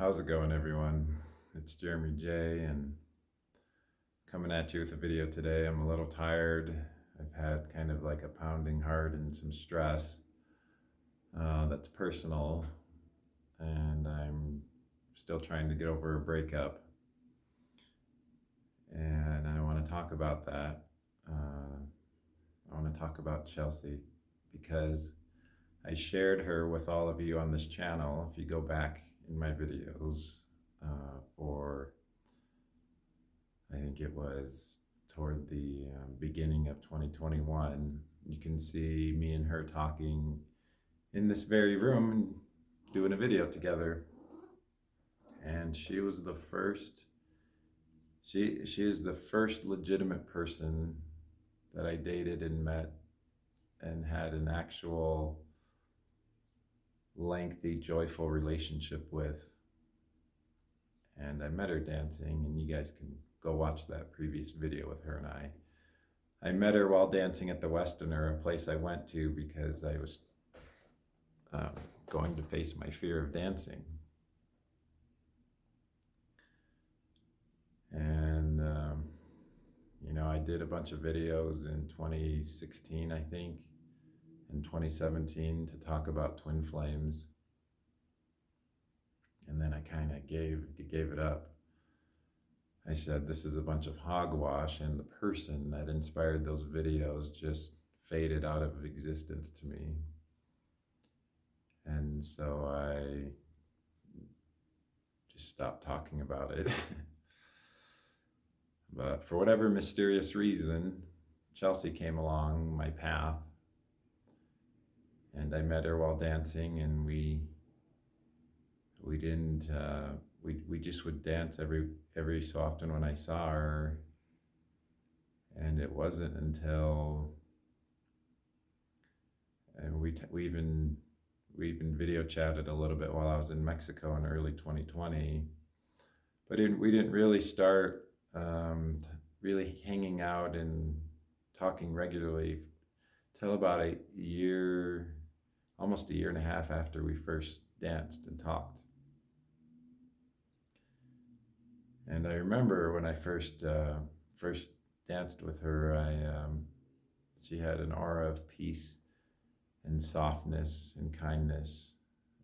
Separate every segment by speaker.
Speaker 1: How's it going, everyone? It's Jeremy J, and coming at you with a video today. I'm a little tired. I've had kind of like a pounding heart and some stress that's personal, and I'm still trying to get over a breakup. And I want to talk about that. I want to talk about Chelsea because I shared her with all of you on this channel. If you go back in my videos for I think it was toward the beginning of 2021. You can see me and her talking in this very room and doing a video together. And she was the first, she is the first legitimate person that I dated and met and had an actual lengthy, joyful relationship with. And I met her dancing, and you guys can go watch that previous video with her and I met her while dancing at the Westerner, a place I went to because I was going to face my fear of dancing. And, I did a bunch of videos in 2016, I think, and 2017 to talk about twin flames. And then I kind of gave it up. I said, this is a bunch of hogwash, and the person that inspired those videos just faded out of existence to me. And so I just stopped talking about it. But for whatever mysterious reason, Chelsea came along my path, and I met her while dancing, and we didn't we just would dance every so often when I saw her. And it wasn't until we even video chatted a little bit while I was in Mexico in early 2020, but we didn't really start really hanging out and talking regularly till about a year, almost a year and a half after we first danced and talked. And I remember when I first danced with her, she had an aura of peace and softness and kindness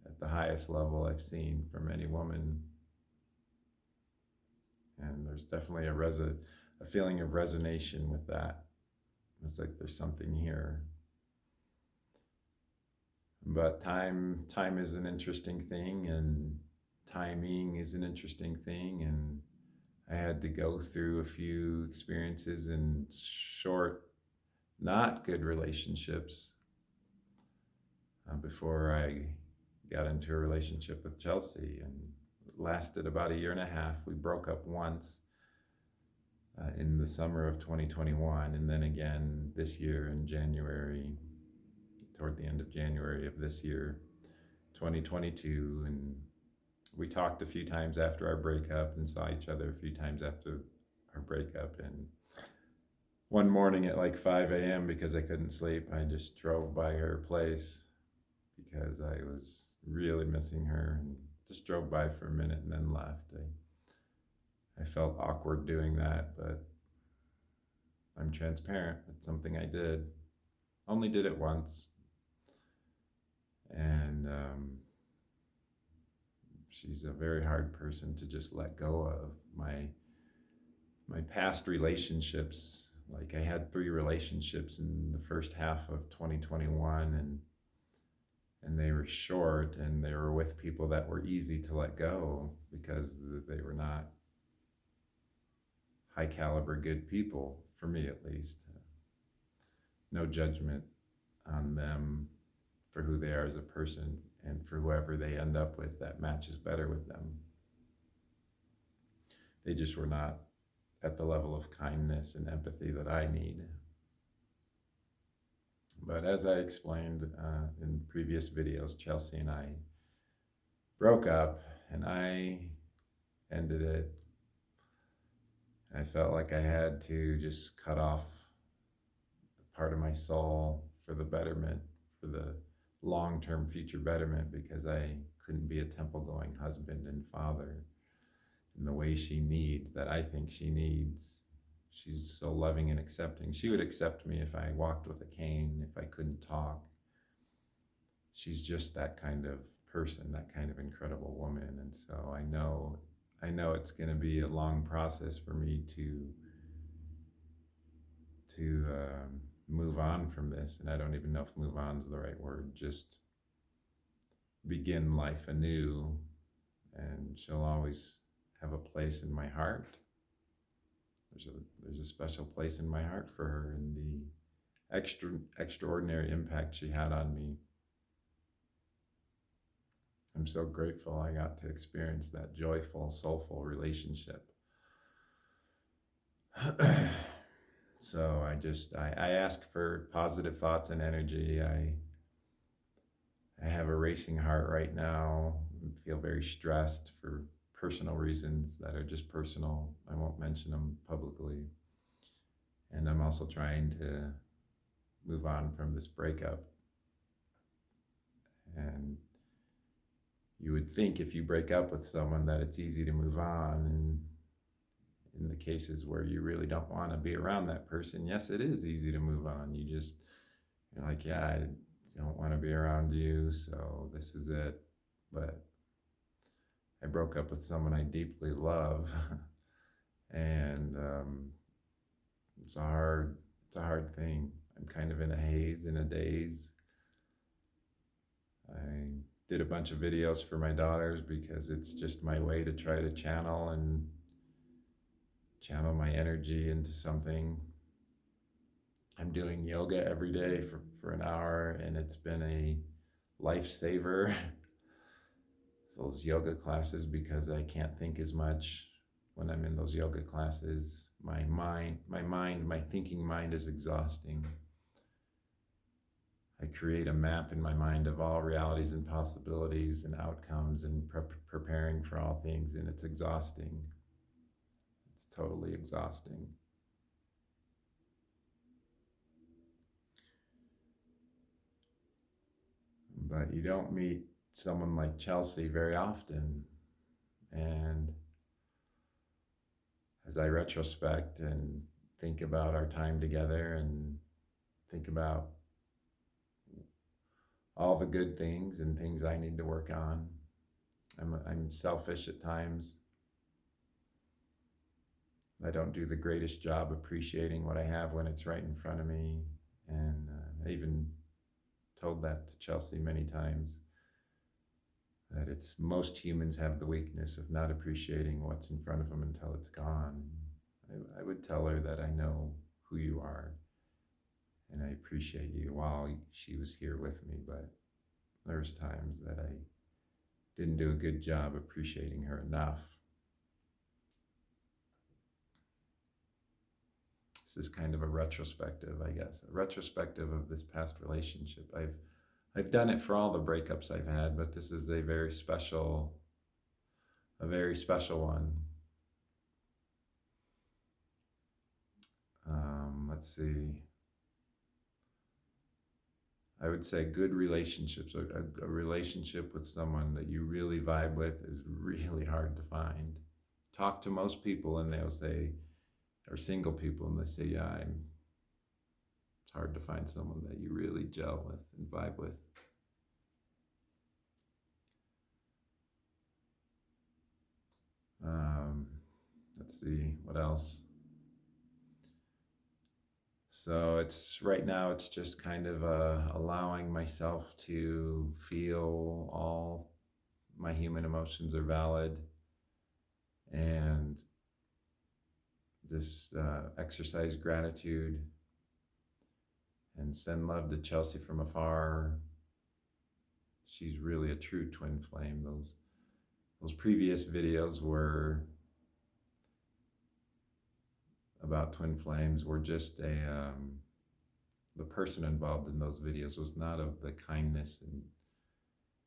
Speaker 1: at the highest level I've seen from any woman. And there's definitely a feeling of resonation with that. It's like there's something here. But time is an interesting thing, and timing is an interesting thing, and I had to go through a few experiences in short, not good relationships before I got into a relationship with Chelsea, and it lasted about a year and a half. We broke up once in the summer of 2021, and then again this year in January, toward the end of January of this year, 2022, and we talked a few times after our breakup and saw each other a few times after our breakup. And one morning at like 5 a.m., because I couldn't sleep, I just drove by her place because I was really missing her, and just drove by for a minute and then left. I felt awkward doing that, but I'm transparent. It's something I did. Only did it once. And she's a very hard person to just let go of. My past relationships, like I had 3 relationships in the first half of 2021, and they were short, and they were with people that were easy to let go because they were not high caliber good people, for me at least. No judgment on them for who they are as a person, and for whoever they end up with that matches better with them. They just were not at the level of kindness and empathy that I need. But as I explained in previous videos, Chelsea and I broke up, and I ended it. I felt like I had to just cut off part of my soul for the betterment, for the long-term future betterment, because I couldn't be a temple going husband and father in the way she needs, that I think she needs. She's so loving and accepting. She would accept me if I walked with a cane, if I couldn't talk. She's just that kind of person, that kind of incredible woman. And so I know it's going to be a long process for me to move on from this. And I don't even know if move on is the right word. Just begin life anew. And she'll always have a place in my heart. There's a special place in my heart for her, and the extraordinary impact she had on me. I'm so grateful I got to experience that joyful, soulful relationship. So I ask for positive thoughts and energy. I have a racing heart right now. I feel very stressed for personal reasons that are just personal. I won't mention them publicly. And I'm also trying to move on from this breakup. And you would think if you break up with someone that it's easy to move on. And in the cases where you really don't want to be around that person, yes, it is easy to move on. You're like, yeah, I don't want to be around you, so this is it. But I broke up with someone I deeply love, and it's a hard thing. I'm kind of in a haze, in a daze. I did a bunch of videos for my daughters because it's just my way to try to channel my energy into something. I'm doing yoga every day for an hour, and it's been a lifesaver. Those yoga classes, because I can't think as much when I'm in those yoga classes. My thinking mind is exhausting. I create a map in my mind of all realities and possibilities and outcomes and preparing for all things, and it's exhausting. It's totally exhausting. But you don't meet someone like Chelsea very often. And as I retrospect and think about our time together and think about all the good things and things I need to work on, I'm selfish at times. I don't do the greatest job appreciating what I have when it's right in front of me. And I even told that to Chelsea many times, that it's most humans have the weakness of not appreciating what's in front of them until it's gone. I would tell her that I know who you are and I appreciate you while she was here with me, but there's times that I didn't do a good job appreciating her enough. This is kind of a retrospective, I guess, a retrospective of this past relationship. I've done it for all the breakups I've had, but this is a very special one. Let's see. I would say good relationships, a relationship with someone that you really vibe with is really hard to find. Talk to most people and they'll say, or single people, and they say, yeah, it's hard to find someone that you really gel with and vibe with. Let's see, what else? So right now it's just kind of allowing myself to feel all my human emotions are valid, and this exercise gratitude and send love to Chelsea from afar. She's really a true twin flame. Those previous videos were about twin flames were just the person involved in those videos was not of the kindness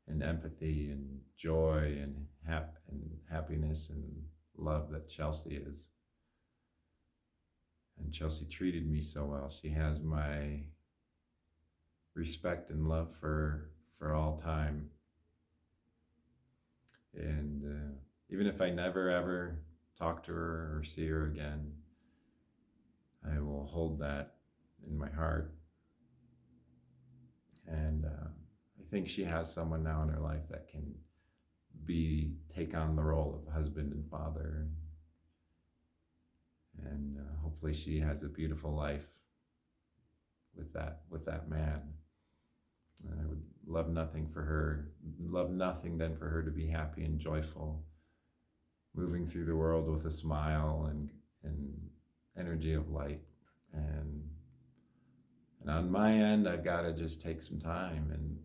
Speaker 1: and empathy and joy and happiness and love that Chelsea is. And Chelsea treated me so well. She has my respect and love for all time. And even if I never ever talk to her or see her again, I will hold that in my heart. And I think she has someone now in her life that can take on the role of husband and father. And hopefully she has a beautiful life with that man. And I would love nothing than for her to be happy and joyful, moving through the world with a smile and energy of light. And on my end, I've got to just take some time, and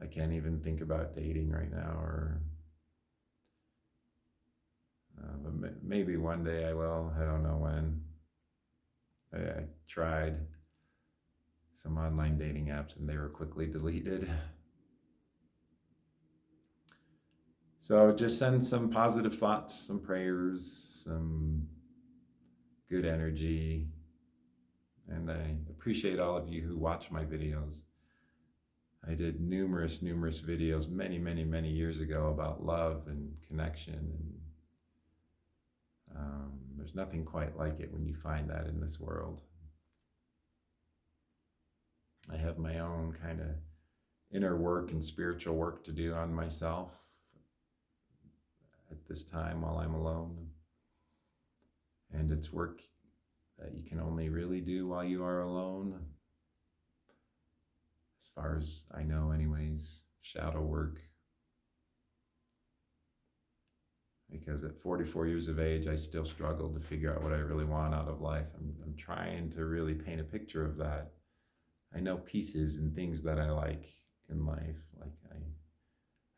Speaker 1: I can't even think about dating right now, or but maybe one day I will. I don't know when. I tried some online dating apps and they were quickly deleted. So just send some positive thoughts, some prayers, some good energy. And I appreciate all of you who watch my videos. I did numerous videos many years ago about love and connection. And there's nothing quite like it when you find that in this world. I have my own kind of inner work and spiritual work to do on myself at this time while I'm alone. And it's work that you can only really do while you are alone. As far as I know anyways, shadow work. Because at 44 years of age, I still struggle to figure out what I really want out of life. I'm trying to really paint a picture of that. I know pieces and things that I like in life. Like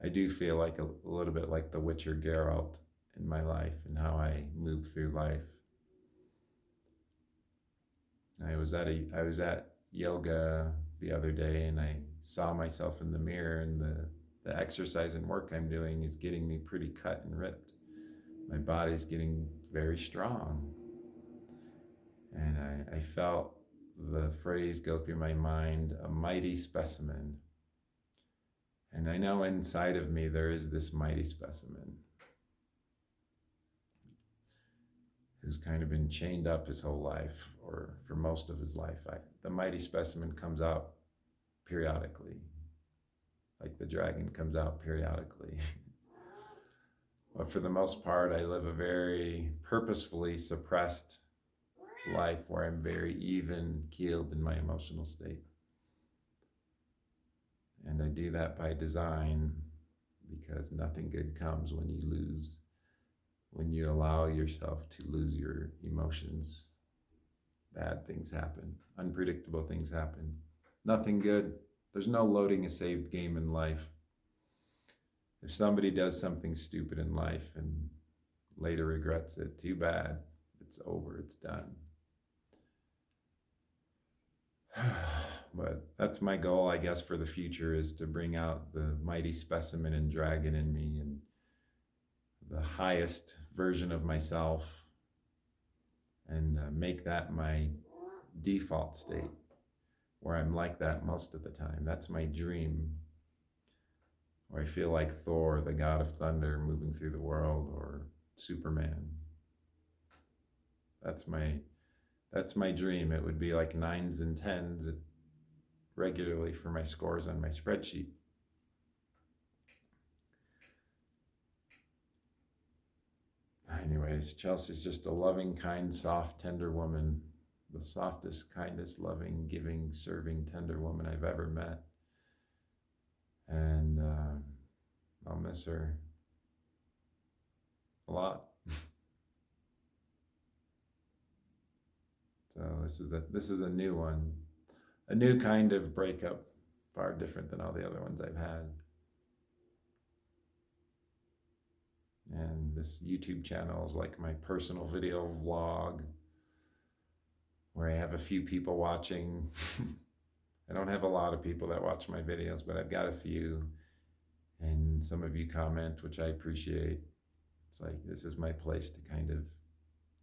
Speaker 1: I do feel like a little bit like the Witcher Geralt in my life and how I move through life. I was at yoga the other day, and I saw myself in the mirror, and the exercise and work I'm doing is getting me pretty cut and ripped. My body's getting very strong. And I felt the phrase go through my mind, a mighty specimen. And I know inside of me there is this mighty specimen who's kind of been chained up his whole life, or for most of his life. The mighty specimen comes out periodically, like the dragon comes out periodically. But for the most part, I live a very purposefully suppressed life where I'm very even keeled in my emotional state. And I do that by design, because nothing good comes when you allow yourself to lose your emotions. Bad things happen, unpredictable things happen. Nothing good. There's no loading a saved game in life. If somebody does something stupid in life and later regrets it, too bad. It's over, it's done. But that's my goal, I guess, for the future, is to bring out the mighty specimen and dragon in me, and the highest version of myself, and make that my default state, where I'm like that most of the time. That's my dream, where I feel like Thor, the god of thunder, moving through the world, or Superman. That's my dream. It would be like 9s and 10s regularly for my scores on my spreadsheet. Anyways, Chelsea's just a loving, kind, soft, tender woman. The softest, kindest, loving, giving, serving, tender woman I've ever met. And I'll miss her a lot. So this is a new one, a new kind of breakup, far different than all the other ones I've had. And this YouTube channel is like my personal video vlog, where I have a few people watching. I don't have a lot of people that watch my videos, but I've got a few. And some of you comment, which I appreciate. It's like, this is my place to kind of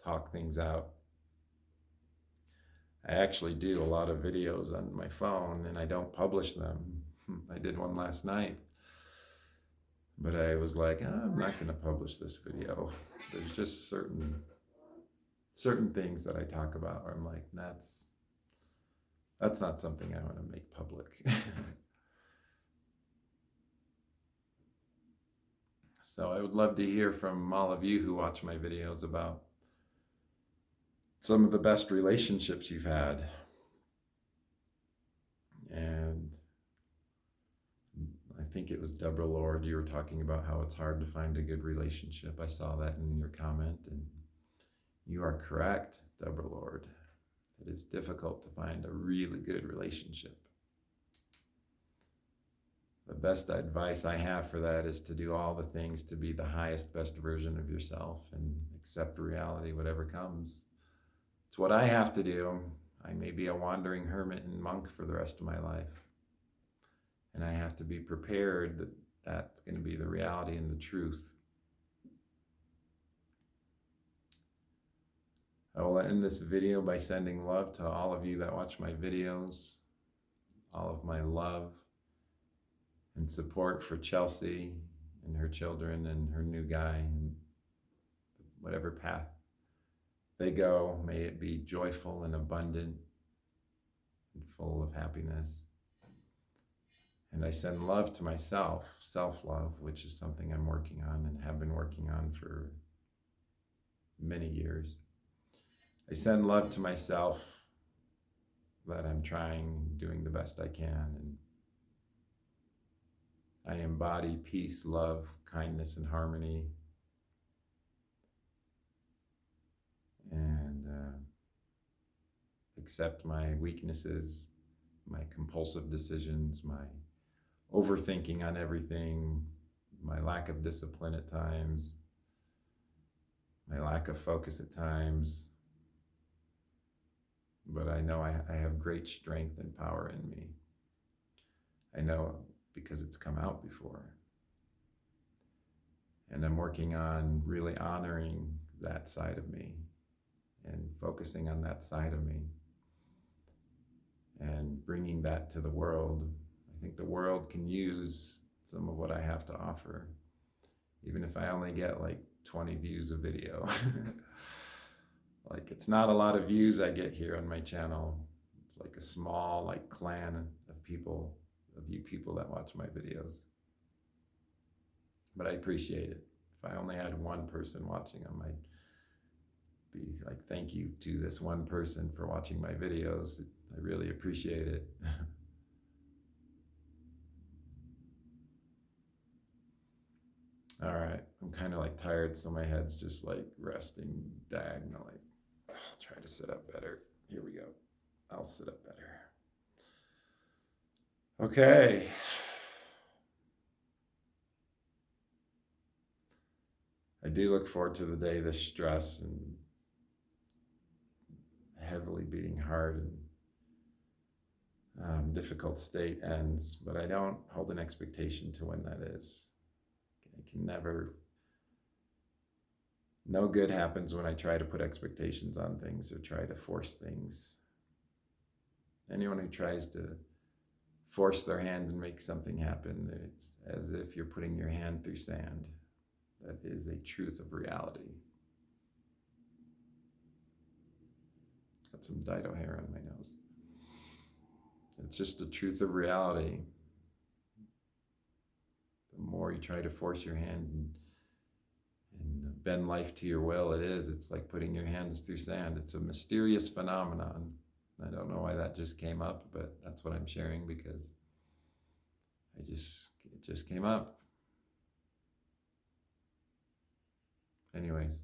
Speaker 1: talk things out. I actually do a lot of videos on my phone, and I don't publish them. I did one last night. But I was like, I'm not going to publish this video. There's just certain things that I talk about where I'm like, that's not something I want to make public. So I would love to hear from all of you who watch my videos about some of the best relationships you've had. And I think it was Deborah Lord, you were talking about how it's hard to find a good relationship. I saw that in your comment, and you are correct, Deborah Lord. It is difficult to find a really good relationship. The best advice I have for that is to do all the things to be the highest, best version of yourself and accept reality, whatever comes. It's what I have to do. I may be a wandering hermit and monk for the rest of my life. And I have to be prepared that that's going to be the reality and the truth. I will end this video by sending love to all of you that watch my videos, all of my love and support for Chelsea and her children and her new guy, and whatever path they go, may it be joyful and abundant and full of happiness. And I send love to myself, self-love, which is something I'm working on and have been working on for many years. I send love to myself that I'm trying, doing the best I can, and I embody peace, love, kindness, and harmony. And accept my weaknesses, my compulsive decisions, my overthinking on everything, my lack of discipline at times, my lack of focus at times. But I know I have great strength and power in me. I know because it's come out before. And I'm working on really honoring that side of me and focusing on that side of me and bringing that to the world. I think the world can use some of what I have to offer, even if I only get like 20 views a video. Like, it's not a lot of views I get here on my channel. It's like a small like clan of people, of you people that watch my videos. But I appreciate it. If I only had one person watching them, I'd be like, thank you to this one person for watching my videos. I really appreciate it. All right, I'm kind of like tired, so my head's just like resting diagonally. I'll try to sit up better. Here we go. I'll sit up better. Okay. I do look forward to the day this stress and heavily beating heart and difficult state ends, but I don't hold an expectation to when that is. I can never, no good happens when I try to put expectations on things or try to force things. Anyone who tries to force their hand and make something happen, it's as if you're putting your hand through sand. That is a truth of reality. Got some Dido hair on my nose. It's just a truth of reality. The more you try to force your hand and bend life to your will, it's like putting your hands through sand. It's a mysterious phenomenon. I don't know why that just came up, but that's what I'm sharing because it just came up. Anyways,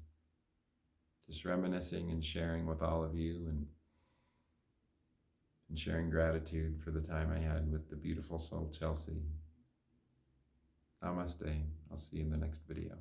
Speaker 1: just reminiscing and sharing with all of you and sharing gratitude for the time I had with the beautiful soul Chelsea. Namaste. I'll see you in the next video.